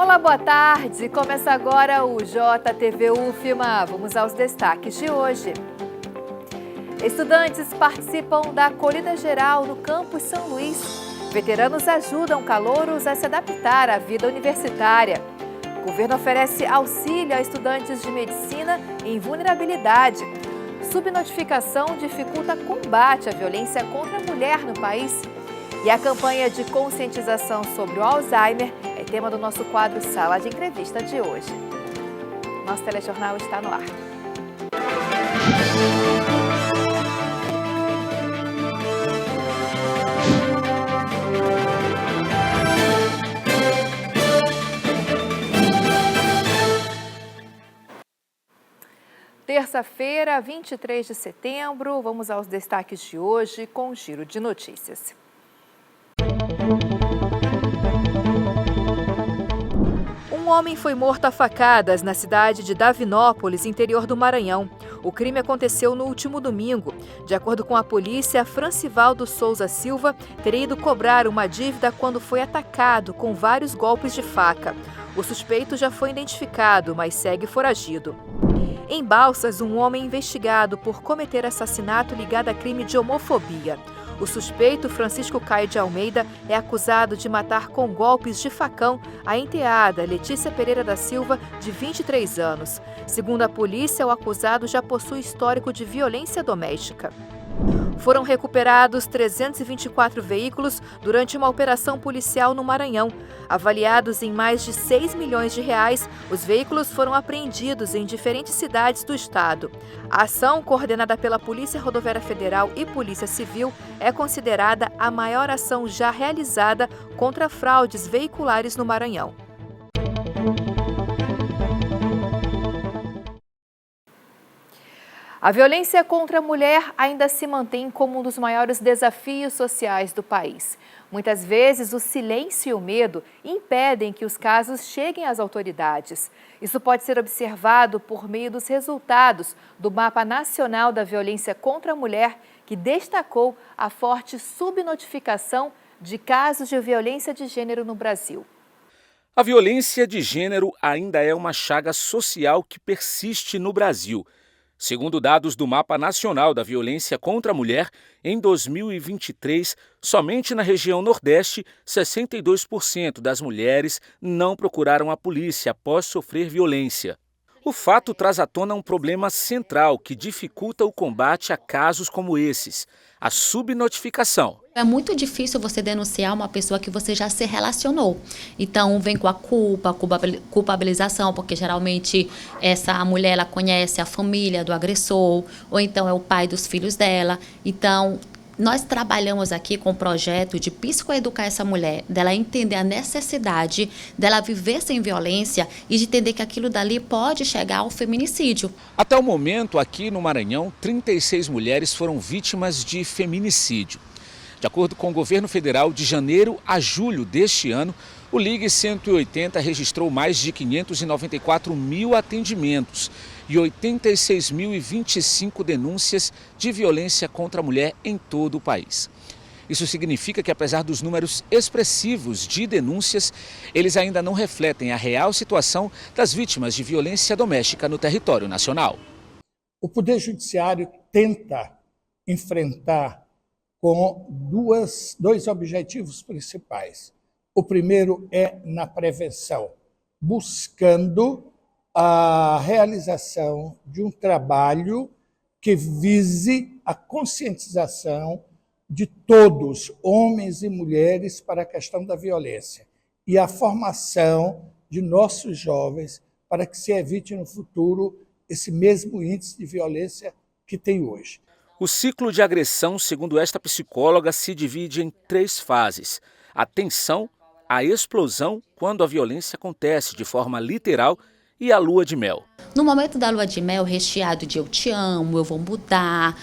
Olá, boa tarde. Começa agora o JTV UFMA. Vamos aos destaques de hoje. Estudantes participam da acolhida geral no campus São Luís. Veteranos ajudam calouros a se adaptar à vida universitária. O governo oferece auxílio a estudantes de medicina em vulnerabilidade. Subnotificação dificulta combate à violência contra a mulher no país. E a campanha de conscientização sobre o Alzheimer é tema do nosso quadro Sala de Entrevista de hoje. Nosso telejornal está no ar. Terça-feira, 23 de setembro, vamos aos destaques de hoje com um giro de notícias. Um homem foi morto a facadas na cidade de Davinópolis, interior do Maranhão. O crime aconteceu no último domingo. De acordo com a polícia, Francivaldo Souza Silva teria ido cobrar uma dívida quando foi atacado com vários golpes de faca. O suspeito já foi identificado, mas segue foragido. Em Balsas, um homem investigado por cometer assassinato ligado a crime de homofobia. O suspeito, Francisco Caio de Almeida, é acusado de matar com golpes de facão a enteada Letícia Pereira da Silva, de 23 anos. Segundo a polícia, o acusado já possui histórico de violência doméstica. Foram recuperados 324 veículos durante uma operação policial no Maranhão. Avaliados em mais de 6 milhões de reais, os veículos foram apreendidos em diferentes cidades do estado. A ação, coordenada pela Polícia Rodoviária Federal e Polícia Civil, é considerada a maior ação já realizada contra fraudes veiculares no Maranhão. A violência contra a mulher ainda se mantém como um dos maiores desafios sociais do país. Muitas vezes, o silêncio e o medo impedem que os casos cheguem às autoridades. Isso pode ser observado por meio dos resultados do Mapa Nacional da Violência contra a Mulher, que destacou a forte subnotificação de casos de violência de gênero no Brasil. A violência de gênero ainda é uma chaga social que persiste no Brasil. Segundo dados do Mapa Nacional da Violência contra a Mulher, em 2023, somente na região Nordeste, 62% das mulheres não procuraram a polícia após sofrer violência. O fato traz à tona um problema central que dificulta o combate a casos como esses: a subnotificação. É muito difícil você denunciar uma pessoa que você já se relacionou. Então, vem com a culpabilização, porque geralmente essa mulher ela conhece a família do agressor, ou então é o pai dos filhos dela. Então, nós trabalhamos aqui com um projeto de psicoeducar essa mulher, dela entender a necessidade dela viver sem violência e de entender que aquilo dali pode chegar ao feminicídio. Até o momento, aqui no Maranhão, 36 mulheres foram vítimas de feminicídio. De acordo com o governo federal, de janeiro a julho deste ano, o Ligue 180 registrou mais de 594 mil atendimentos e 86.025 denúncias de violência contra a mulher em todo o país. Isso significa que, apesar dos números expressivos de denúncias, eles ainda não refletem a real situação das vítimas de violência doméstica no território nacional. O Poder Judiciário tenta enfrentar com dois objetivos principais. O primeiro é na prevenção, buscando a realização de um trabalho que vise a conscientização de todos, homens e mulheres, para a questão da violência e a formação de nossos jovens para que se evite no futuro esse mesmo índice de violência que tem hoje. O ciclo de agressão, segundo esta psicóloga, se divide em 3 fases: a tensão, a explosão, quando a violência acontece de forma literal, e a lua de mel. No momento da lua de mel, recheado de eu te amo, eu vou mudar,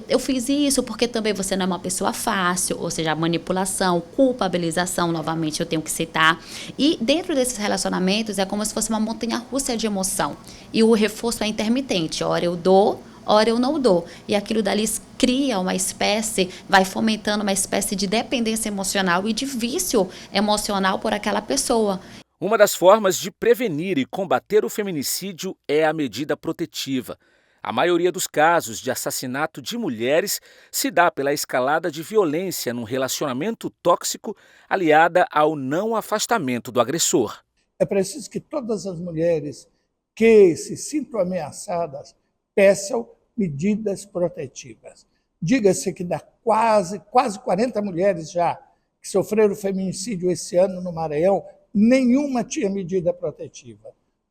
eu fiz isso porque também você não é uma pessoa fácil, ou seja, a manipulação, culpabilização, novamente eu tenho que citar. E dentro desses relacionamentos é como se fosse uma montanha-russa de emoção. E o reforço é intermitente, ora eu dou, ora eu não dou. E aquilo dali cria uma espécie, vai fomentando uma espécie de dependência emocional e de vício emocional por aquela pessoa. Uma das formas de prevenir e combater o feminicídio é a medida protetiva. A maioria dos casos de assassinato de mulheres se dá pela escalada de violência num relacionamento tóxico aliada ao não afastamento do agressor. É preciso que todas as mulheres que se sintam ameaçadas peçam medidas protetivas. Diga-se que dá quase 40 mulheres já que sofreram feminicídio esse ano no Maranhão, nenhuma tinha medida protetiva.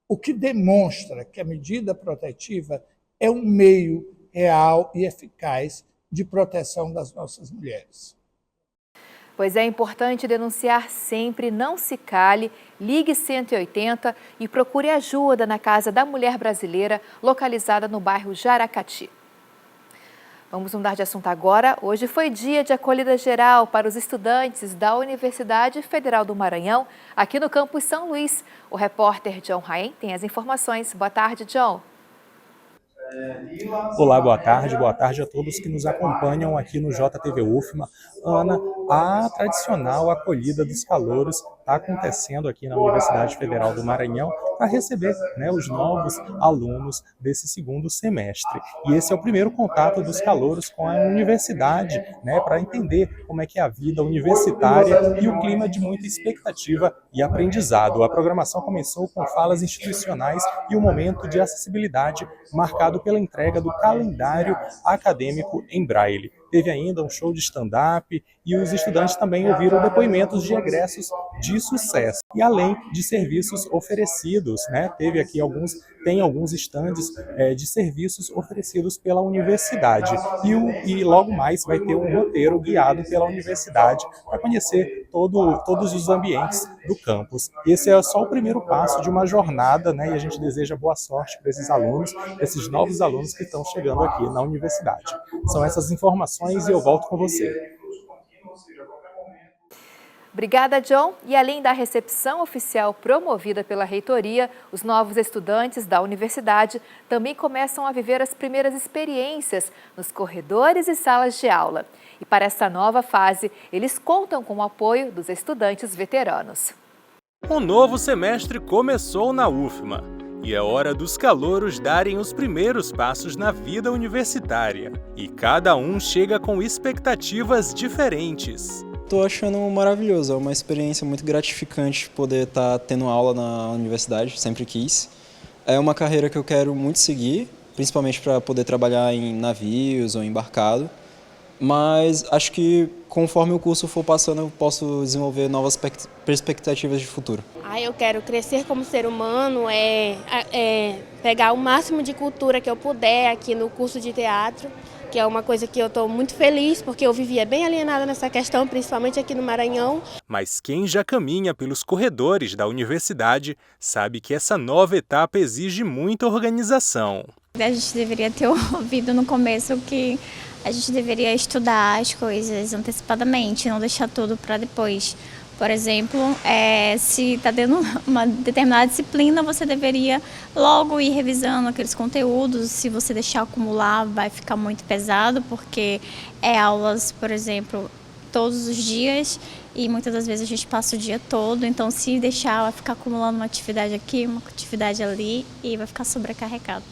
O que demonstra que a medida protetiva é um meio real e eficaz de proteção das nossas mulheres. Pois é importante denunciar sempre, não se cale, ligue 180 e procure ajuda na Casa da Mulher Brasileira, localizada no bairro Jaracati. Vamos mudar de assunto agora. Hoje foi dia de acolhida geral para os estudantes da Universidade Federal do Maranhão, aqui no campus São Luís. O repórter John Raen tem as informações. Boa tarde, John. Olá, boa tarde a todos que nos acompanham aqui no JTV UFMA. Ana, a tradicional acolhida dos calouros está acontecendo aqui na Universidade Federal do Maranhão para receber, os novos alunos desse segundo semestre. E esse é o primeiro contato dos calouros com a universidade, para entender como é que é a vida universitária e o clima de muita expectativa e aprendizado. A programação começou com falas institucionais e um momento de acessibilidade marcado pela entrega do calendário acadêmico em braille. Teve ainda um show de stand-up e os estudantes também ouviram depoimentos de egressos de sucesso. E além de serviços oferecidos, tem alguns estandes de serviços oferecidos pela universidade. E logo mais vai ter um roteiro guiado pela universidade para conhecer todos os ambientes do campus. Esse é só o primeiro passo de uma jornada, e a gente deseja boa sorte para esses alunos, esses novos alunos que estão chegando aqui na universidade. São essas informações e eu volto com você. Obrigada, John. E além da recepção oficial promovida pela reitoria, os novos estudantes da universidade também começam a viver as primeiras experiências nos corredores e salas de aula. E para essa nova fase, eles contam com o apoio dos estudantes veteranos. O novo semestre começou na UFMA e é hora dos calouros darem os primeiros passos na vida universitária. E cada um chega com expectativas diferentes. Estou achando maravilhoso, é uma experiência muito gratificante poder estar tendo aula na universidade, sempre quis. É uma carreira que eu quero muito seguir, principalmente para poder trabalhar em navios ou embarcado. Mas acho que conforme o curso for passando eu posso desenvolver novas perspectivas de futuro. Eu quero crescer como ser humano, pegar o máximo de cultura que eu puder aqui no curso de teatro, que é uma coisa que eu estou muito feliz, porque eu vivia bem alienada nessa questão, principalmente aqui no Maranhão. Mas quem já caminha pelos corredores da universidade sabe que essa nova etapa exige muita organização. A gente deveria ter ouvido no começo que a gente deveria estudar as coisas antecipadamente, não deixar tudo para depois. Por exemplo, se está tendo uma determinada disciplina, você deveria logo ir revisando aqueles conteúdos. Se você deixar acumular, vai ficar muito pesado, porque aulas, por exemplo, todos os dias e muitas das vezes a gente passa o dia todo. Então, se deixar, vai ficar acumulando uma atividade aqui, uma atividade ali e vai ficar sobrecarregado.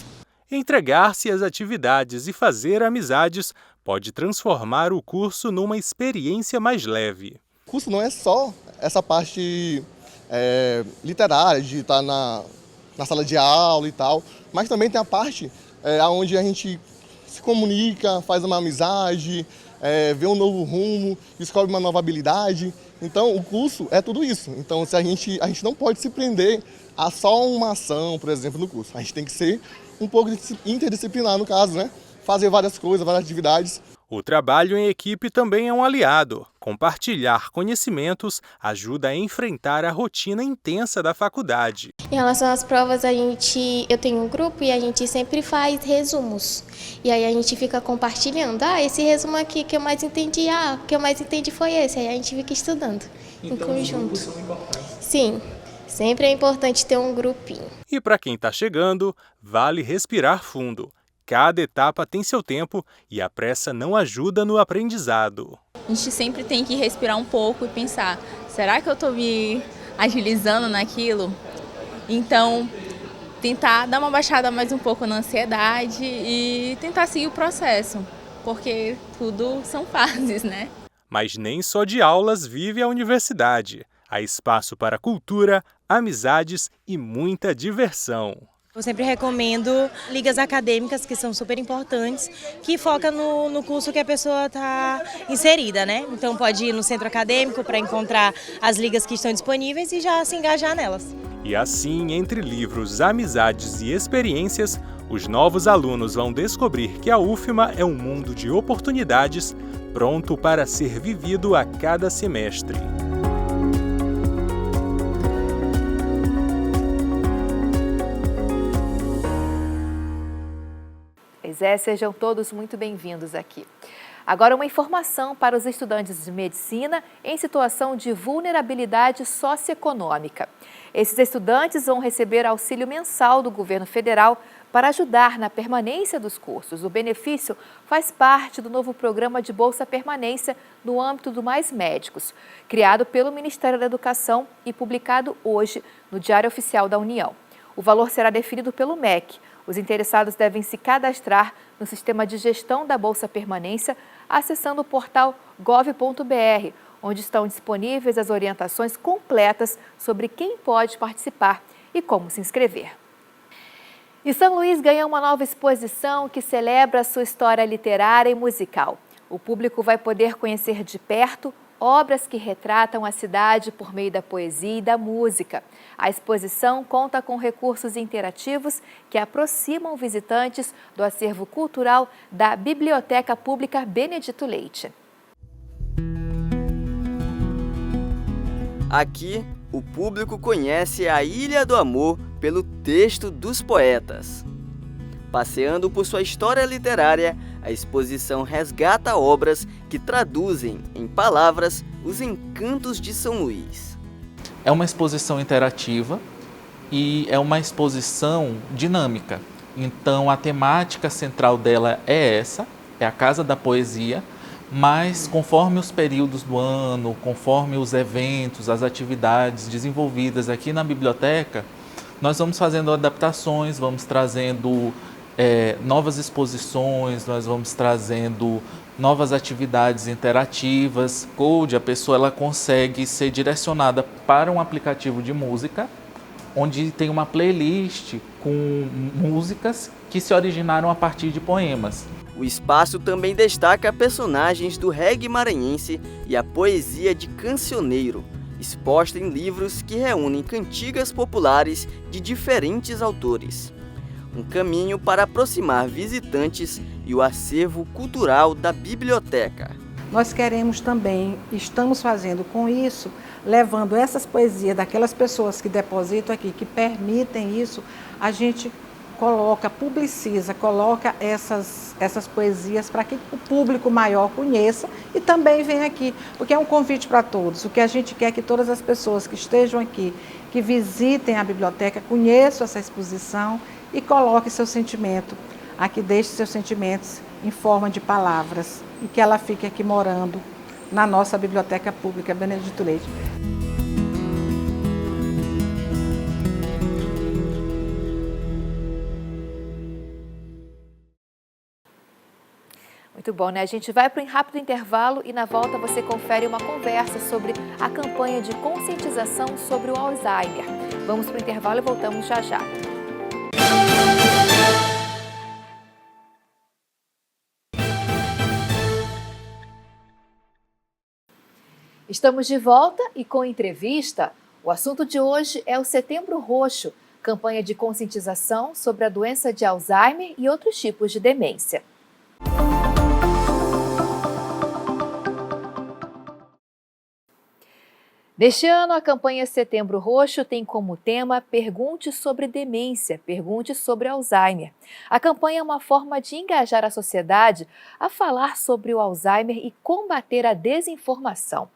Entregar-se às atividades e fazer amizades pode transformar o curso numa experiência mais leve. O curso não é só essa parte literária, de estar na sala de aula e tal, mas também tem a parte onde a gente se comunica, faz uma amizade, vê um novo rumo, descobre uma nova habilidade. Então, o curso é tudo isso. Então, a gente não pode se prender a só uma ação, por exemplo, no curso. A gente tem que ser um pouco interdisciplinar, no caso, fazer várias coisas, várias atividades. O trabalho em equipe também é um aliado. Compartilhar conhecimentos ajuda a enfrentar a rotina intensa da faculdade. Em relação às provas, eu tenho um grupo e a gente sempre faz resumos. E aí a gente fica compartilhando. Esse resumo aqui que eu mais entendi, o que eu mais entendi foi esse. Aí a gente fica estudando em conjunto. Os grupos são importantes. Sim, sempre é importante ter um grupinho. E para quem está chegando, vale respirar fundo. Cada etapa tem seu tempo e a pressa não ajuda no aprendizado. A gente sempre tem que respirar um pouco e pensar, será que eu estou me agilizando naquilo. Então, tentar dar uma baixada mais um pouco na ansiedade e tentar seguir o processo, porque tudo são fases, né? Mas nem só de aulas vive a universidade. Há espaço para cultura, amizades e muita diversão. Eu sempre recomendo ligas acadêmicas, que são super importantes, que focam no curso que a pessoa está inserida, né? Então pode ir no centro acadêmico para encontrar as ligas que estão disponíveis e já se engajar nelas. E assim, entre livros, amizades e experiências, os novos alunos vão descobrir que a UFMA é um mundo de oportunidades pronto para ser vivido a cada semestre. Pois é, sejam todos muito bem-vindos aqui. Agora, uma informação para os estudantes de medicina em situação de vulnerabilidade socioeconômica. Esses estudantes vão receber auxílio mensal do governo federal para ajudar na permanência dos cursos. O benefício faz parte do novo programa de Bolsa Permanência no âmbito do Mais Médicos, criado pelo Ministério da Educação e publicado hoje no Diário Oficial da União. O valor será definido pelo MEC. Os interessados devem se cadastrar no sistema de gestão da Bolsa Permanência acessando o portal gov.br, onde estão disponíveis as orientações completas sobre quem pode participar e como se inscrever. E São Luís ganha uma nova exposição que celebra a sua história literária e musical. O público vai poder conhecer de perto obras que retratam a cidade por meio da poesia e da música. A exposição conta com recursos interativos que aproximam visitantes do acervo cultural da Biblioteca Pública Benedito Leite. Aqui, o público conhece a Ilha do Amor pelo texto dos poetas. Passeando por sua história literária, a exposição resgata obras que traduzem em palavras os encantos de São Luís. É uma exposição interativa e é uma exposição dinâmica. Então, a temática central dela é essa, é a Casa da Poesia, mas conforme os períodos do ano, conforme os eventos, as atividades desenvolvidas aqui na biblioteca, nós vamos fazendo adaptações, vamos trazendo novas exposições, nós vamos trazendo novas atividades interativas. Code, a pessoa ela consegue ser direcionada para um aplicativo de música, onde tem uma playlist com músicas que se originaram a partir de poemas. O espaço também destaca personagens do reggae maranhense e a poesia de cancioneiro, exposta em livros que reúnem cantigas populares de diferentes autores. Um caminho para aproximar visitantes e o acervo cultural da biblioteca. Nós queremos também, estamos fazendo com isso, levando essas poesias daquelas pessoas que depositam aqui, que permitem isso, a gente coloca, publiciza, coloca essas poesias para que o público maior conheça e também venha aqui, porque é um convite para todos. O que a gente quer é que todas as pessoas que estejam aqui, que visitem a biblioteca, conheçam essa exposição e coloque seu sentimento, aqui deixe seus sentimentos em forma de palavras e que ela fique aqui morando na nossa Biblioteca Pública Benedito Leite. Muito bom, né? A gente vai para um rápido intervalo e na volta você confere uma conversa sobre a campanha de conscientização sobre o Alzheimer. Vamos para o intervalo e voltamos já já. Estamos de volta e com entrevista. O assunto de hoje é o Setembro Roxo, campanha de conscientização sobre a doença de Alzheimer e outros tipos de demência. Neste ano, a campanha Setembro Roxo tem como tema Pergunte sobre Demência, Pergunte sobre Alzheimer. A campanha é uma forma de engajar a sociedade a falar sobre o Alzheimer e combater a desinformação.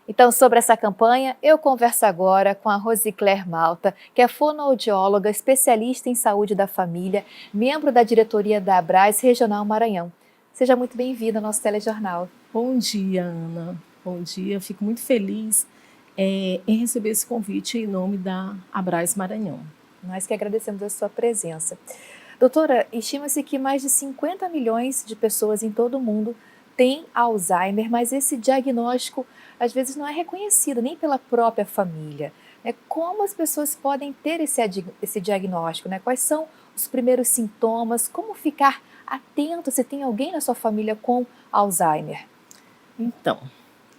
Então, sobre essa campanha, eu converso agora com a Rosicler Malta, que é fonoaudióloga, especialista em saúde da família, membro da diretoria da Abras Regional Maranhão. Seja muito bem-vinda ao nosso telejornal. Bom dia, Ana. Bom dia. Eu fico muito feliz em receber esse convite em nome da Abras Maranhão. Nós que agradecemos a sua presença. Doutora, estima-se que mais de 50 milhões de pessoas em todo o mundo têm Alzheimer, mas esse diagnóstico às vezes não é reconhecido nem pela própria família. Como as pessoas podem ter esse diagnóstico? Quais são os primeiros sintomas? Como ficar atento se tem alguém na sua família com Alzheimer? Então,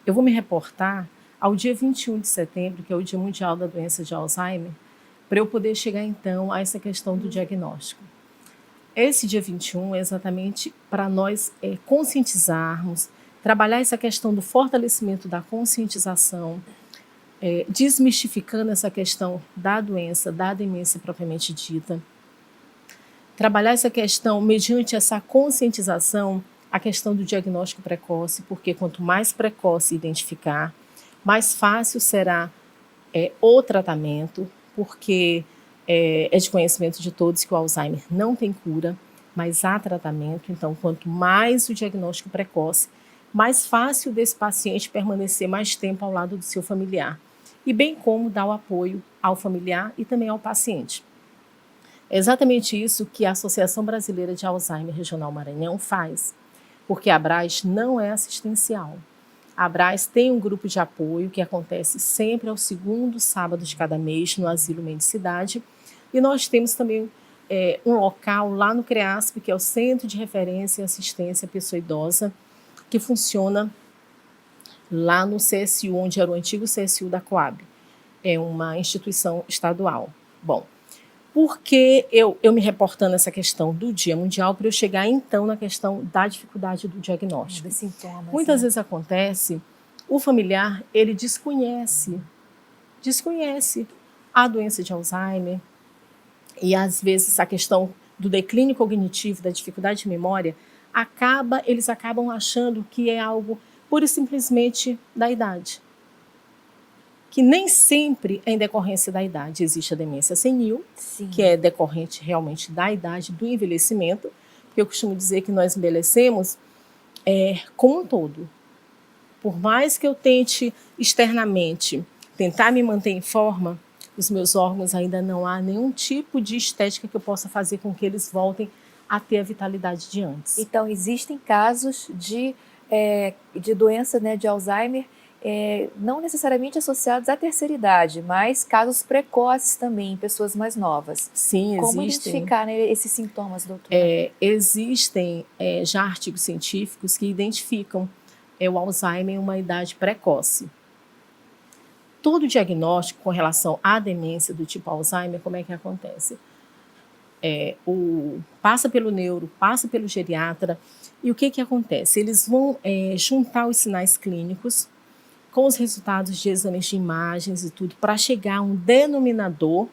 eu vou me reportar ao dia 21 de setembro, que é o Dia Mundial da Doença de Alzheimer, para eu poder chegar então a essa questão do diagnóstico. Esse dia 21 é exatamente para nós conscientizarmos, trabalhar essa questão do fortalecimento da conscientização, desmistificando essa questão da doença, da demência propriamente dita. Trabalhar essa questão, mediante essa conscientização, a questão do diagnóstico precoce, porque quanto mais precoce identificar, mais fácil será o tratamento, porque é de conhecimento de todos que o Alzheimer não tem cura, mas há tratamento. Então, quanto mais o diagnóstico precoce, mais fácil desse paciente permanecer mais tempo ao lado do seu familiar, e bem como dar o apoio ao familiar e também ao paciente. É exatamente isso que a Associação Brasileira de Alzheimer Regional Maranhão faz, porque a Abras não é assistencial. A Abras tem um grupo de apoio que acontece sempre ao segundo sábado de cada mês no Asilo Mendicidade, e nós temos também um local lá no CREASP, que é o Centro de Referência e Assistência à Pessoa Idosa, que funciona lá no CSU, onde era o antigo CSU da Coab. É uma instituição estadual. Bom, por que eu me reportando essa questão do Dia Mundial para eu chegar então na questão da dificuldade do diagnóstico? Dos sintomas. Muitas vezes acontece, o familiar, ele desconhece a doença de Alzheimer, e às vezes a questão do declínio cognitivo, da dificuldade de memória, eles acabam achando que é algo pura e simplesmente da idade. Que nem sempre é em decorrência da idade. Existe a demência senil, que é decorrente realmente da idade, do envelhecimento, porque eu costumo dizer que nós envelhecemos como um todo. Por mais que eu tente externamente tentar me manter em forma, os meus órgãos ainda não há nenhum tipo de estética que eu possa fazer com que eles voltem a ter a vitalidade de antes. Então, existem casos de doença, de Alzheimer, não necessariamente associados à terceira idade, mas casos precoces também em pessoas mais novas. Sim, Como existem. identificar esses sintomas, doutora? Existem já artigos científicos que identificam o Alzheimer em uma idade precoce. Todo diagnóstico com relação à demência do tipo Alzheimer, como é que acontece? Passa pelo neuro, passa pelo geriatra, e o que acontece? Eles vão juntar os sinais clínicos com os resultados de exames de imagens e tudo, para chegar a um denominador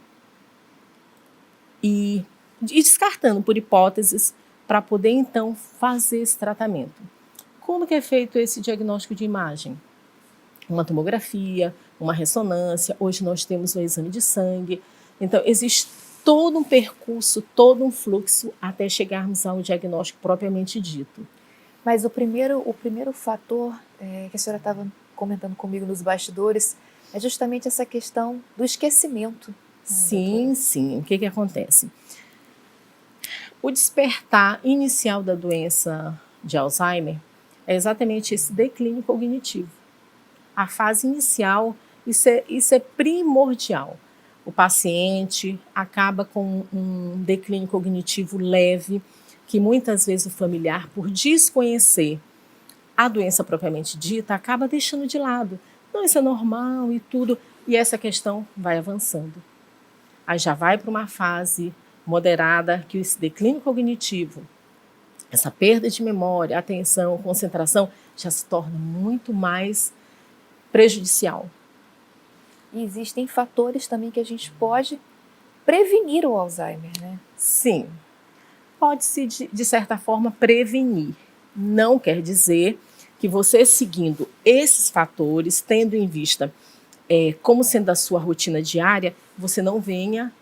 e descartando por hipóteses, para poder então fazer esse tratamento. Como que é feito esse diagnóstico de imagem? Uma tomografia, uma ressonância, hoje nós temos o exame de sangue. Então, existe todo um percurso, todo um fluxo até chegarmos ao diagnóstico propriamente dito. Mas o primeiro fator que a senhora estava comentando comigo nos bastidores é justamente essa questão do esquecimento. Sim, sim. O que acontece? O despertar inicial da doença de Alzheimer é exatamente esse declínio cognitivo. A fase inicial, isso é primordial. O paciente acaba com um declínio cognitivo leve, que muitas vezes o familiar, por desconhecer a doença propriamente dita, acaba deixando de lado. Não, isso é normal e tudo. E essa questão vai avançando. Aí já vai para uma fase moderada, que esse declínio cognitivo, essa perda de memória, atenção, concentração, já se torna muito mais prejudicial. E existem fatores também que a gente pode prevenir o Alzheimer, né? Sim, pode-se, de certa forma, prevenir. Não quer dizer que você seguindo esses fatores, tendo em vista como sendo a sua rotina diária, você não venha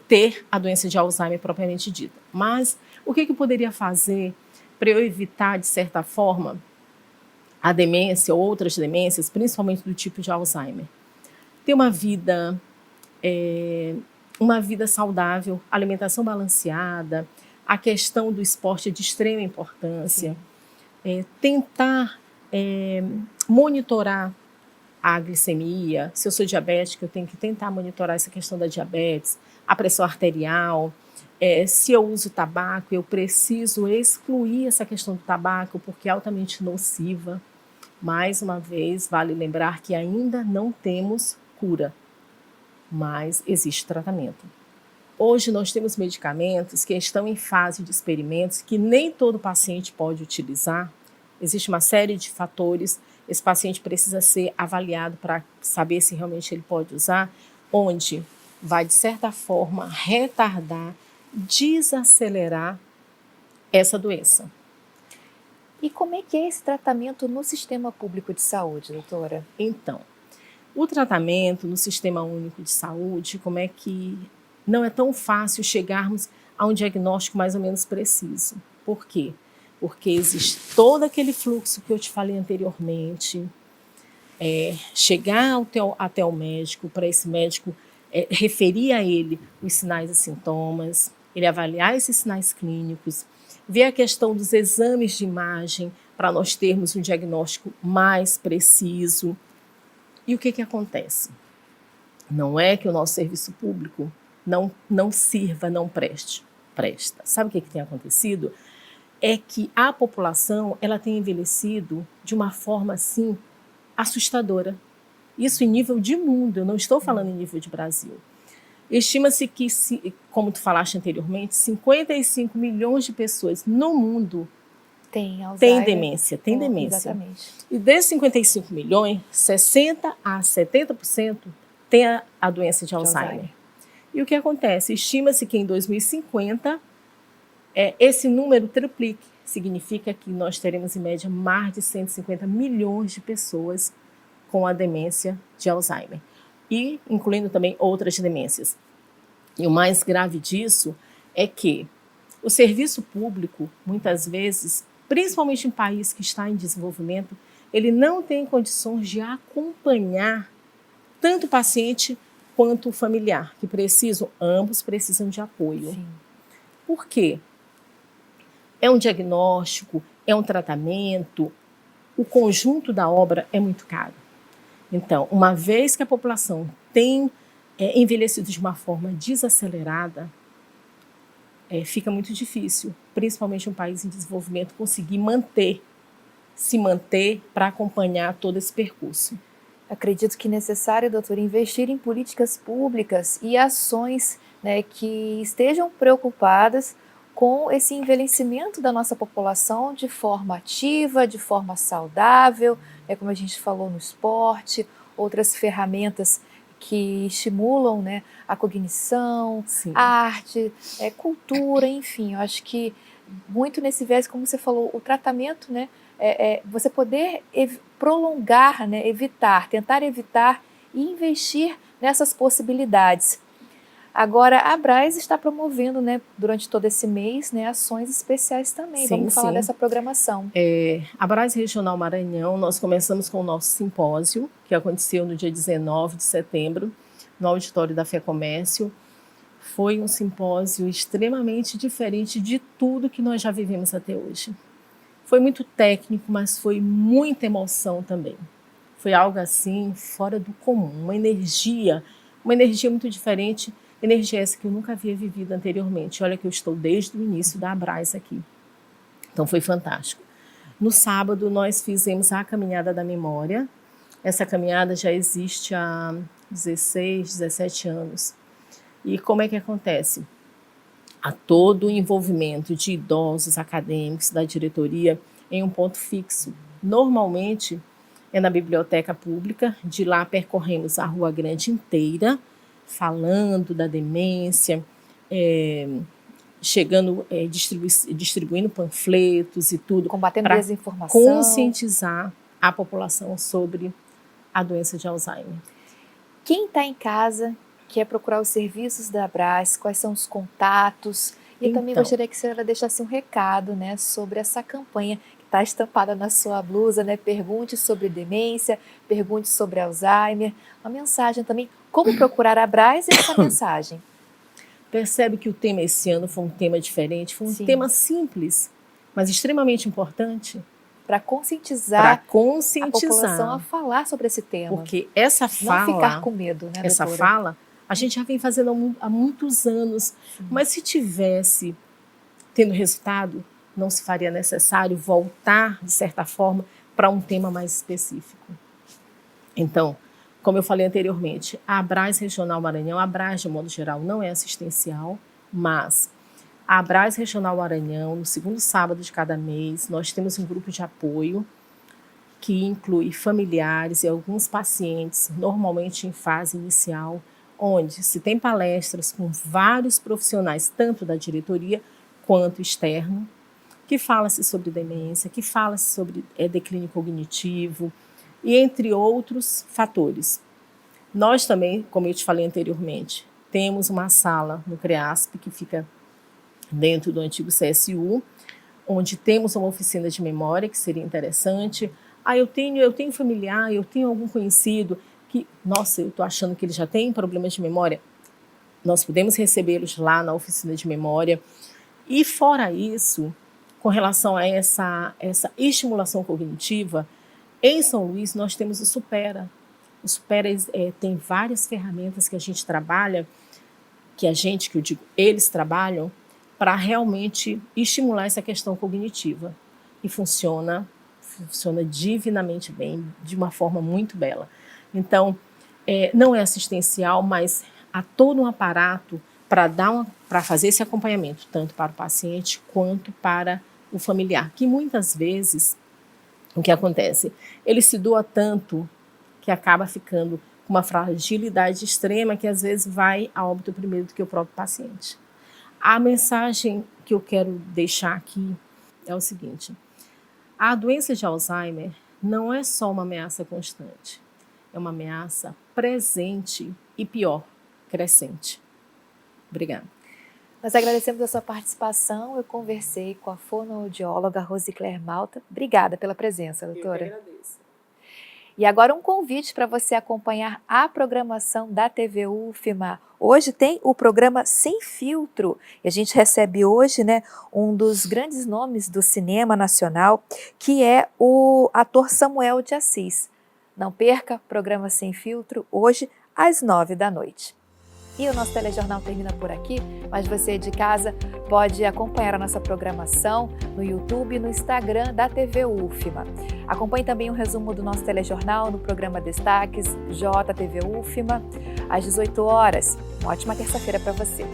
ter a doença de Alzheimer propriamente dita. Mas o que eu poderia fazer para eu evitar, de certa forma, a demência ou outras demências, principalmente do tipo de Alzheimer. Ter uma vida saudável, alimentação balanceada, a questão do esporte é de extrema importância, tentar monitorar a glicemia. Se eu sou diabética, eu tenho que tentar monitorar essa questão da diabetes, a pressão arterial. Se eu uso tabaco, eu preciso excluir essa questão do tabaco, porque é altamente nociva. Mais uma vez, vale lembrar que ainda não temos cura, mas existe tratamento. Hoje nós temos medicamentos que estão em fase de experimentos que nem todo paciente pode utilizar. Existe uma série de fatores, esse paciente precisa ser avaliado para saber se realmente ele pode usar, onde vai, de certa forma, retardar, desacelerar essa doença. E como é que é esse tratamento no sistema público de saúde, doutora? Então, o tratamento no Sistema Único de Saúde, como é que não é tão fácil chegarmos a um diagnóstico mais ou menos preciso. Por quê? Porque existe todo aquele fluxo que eu te falei anteriormente, chegar até o médico, para esse médico referir a ele os sinais e sintomas, ele avaliar esses sinais clínicos, ver a questão dos exames de imagem para nós termos um diagnóstico mais preciso. E o que acontece? Não é que o nosso serviço público não sirva, não presta. Sabe o que tem acontecido? É que a população ela tem envelhecido de uma forma assim assustadora. Isso em nível de mundo, eu não estou falando em nível de Brasil. Estima-se que, como tu falaste anteriormente, 55 milhões de pessoas no mundo têm demência. Exatamente. E desses 55 milhões, 60% a 70% têm a doença de Alzheimer. E o que acontece? Estima-se que em 2050 esse número triplique. Significa que nós teremos, em média, mais de 150 milhões de pessoas com a demência de Alzheimer. E incluindo também outras demências. E o mais grave disso é que o serviço público, muitas vezes, principalmente em país que está em desenvolvimento, ele não tem condições de acompanhar tanto o paciente quanto o familiar, que ambos precisam de apoio. Sim. Por quê? É um diagnóstico, é um tratamento, o conjunto da obra é muito caro. Então, uma vez que a população tem envelhecido de uma forma desacelerada, fica muito difícil, principalmente um país em desenvolvimento, conseguir se manter para acompanhar todo esse percurso. Acredito que é necessário, doutora, investir em políticas públicas e ações, né, que estejam preocupadas com esse envelhecimento da nossa população de forma ativa, de forma saudável, como a gente falou no esporte, outras ferramentas que estimulam, né, a cognição, Sim. a arte, cultura, enfim, eu acho que muito nesse viés, como você falou, o tratamento, né, você poder prolongar, né, tentar evitar e investir nessas possibilidades. Agora, a Braz está promovendo, né, durante todo esse mês, né, ações especiais também. Sim, Vamos falar dessa programação. A Braz Regional Maranhão, nós começamos com o nosso simpósio, que aconteceu no dia 19 de setembro, no auditório da FEComércio. Foi um simpósio extremamente diferente de tudo que nós já vivemos até hoje. Foi muito técnico, mas foi muita emoção também. Foi algo assim, fora do comum, uma energia muito diferente. Energia essa que eu nunca havia vivido anteriormente. Olha que eu estou desde o início da Braz aqui. Então foi fantástico. No sábado nós fizemos a Caminhada da Memória. Essa caminhada já existe há 16, 17 anos. E como é que acontece? Há todo o envolvimento de idosos, acadêmicos, da diretoria em um ponto fixo. Normalmente é na biblioteca pública. De lá percorremos a Rua Grande inteira, falando da demência, distribuindo panfletos e tudo. Combatendo para desinformação. Conscientizar a população sobre a doença de Alzheimer. Quem está em casa quer procurar os serviços da Braz, quais são os contatos? E eu também gostaria que a senhora deixasse um recado, né, sobre essa campanha que Está estampada na sua blusa, né? Pergunte sobre demência, pergunte sobre Alzheimer. Uma mensagem também, como procurar a Brás e essa mensagem. Percebe que o tema esse ano foi um tema diferente, foi um tema simples, mas extremamente importante. Para conscientizar, a população a falar sobre esse tema. Porque essa fala... Não ficar com medo, né, essa doutora? fala, a gente já vem fazendo há muitos anos. Sim. Mas se tivesse tendo resultado, não se faria necessário voltar, de certa forma, para um tema mais específico. Então, como eu falei anteriormente, a Brás Regional Maranhão, a Brás, de modo geral, não é assistencial, mas a Brás Regional Maranhão, no segundo sábado de cada mês, nós temos um grupo de apoio que inclui familiares e alguns pacientes, normalmente em fase inicial, onde se tem palestras com vários profissionais, tanto da diretoria quanto externo, que fala-se sobre demência, que fala-se sobre declínio cognitivo, e entre outros fatores. Nós também, como eu te falei anteriormente, temos uma sala no CREASP, que fica dentro do antigo CSU, onde temos uma oficina de memória, que seria interessante. Eu tenho familiar, eu tenho algum conhecido que, nossa, eu estou achando que ele já tem problemas de memória. Nós podemos recebê-los lá na oficina de memória. E fora isso, com relação a essa estimulação cognitiva, em São Luís nós temos o Supera. O Supera tem várias ferramentas que a gente trabalha, que eu digo, eles trabalham para realmente estimular essa questão cognitiva. E funciona divinamente bem, de uma forma muito bela. Então, não é assistencial, mas há todo um aparato para fazer esse acompanhamento, tanto para o paciente quanto para o familiar, que muitas vezes, o que acontece? Ele se doa tanto que acaba ficando com uma fragilidade extrema que às vezes vai a óbito primeiro do que o próprio paciente. A mensagem que eu quero deixar aqui é o seguinte: a doença de Alzheimer não é só uma ameaça constante, é uma ameaça presente e, pior, crescente. Obrigada. Nós agradecemos a sua participação. Eu conversei com a fonoaudióloga Rosicler Malta. Obrigada pela presença, doutora. Eu que agradeço. E agora um convite para você acompanhar a programação da TV UFMA. Hoje tem o programa Sem Filtro. E a gente recebe hoje, né, um dos grandes nomes do cinema nacional, que é o ator Samuel de Assis. Não perca, programa Sem Filtro, hoje às 21h. E o nosso telejornal termina por aqui, mas você de casa pode acompanhar a nossa programação no YouTube e no Instagram da TV UFMA. Acompanhe também um resumo do nosso telejornal no programa Destaques JTV UFMA, às 18h. Uma ótima terça-feira para você.